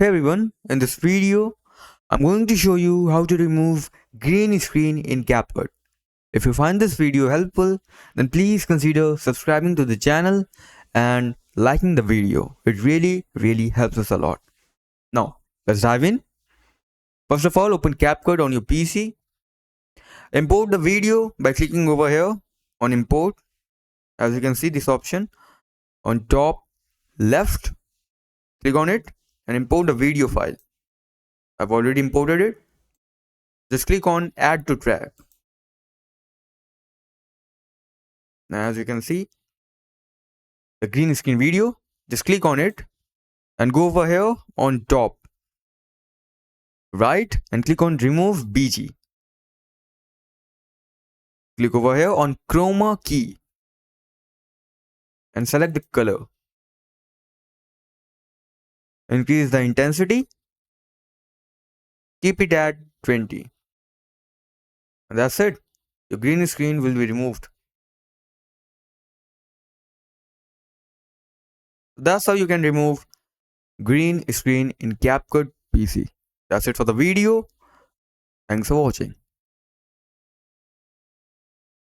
Hey everyone, in this video, I'm going to show you how to remove green screen in CapCut. If you find this video helpful, then please consider subscribing to the channel and liking the video. It really helps us a lot. Now, let's dive in. First of all, open CapCut on your PC. Import the video by clicking over here on import. As you can see, this option on top left, click on it and import the video file. I've already imported it. Just click on add to track. Now, as you can see, the green screen video, just click on it and go over here on top right and click on remove BG. Click over here on chroma key and select the color. Increase the intensity. Keep it at 20. And that's it. Your green screen will be removed. That's how you can remove green screen in CapCut PC. That's it for the video. Thanks for watching.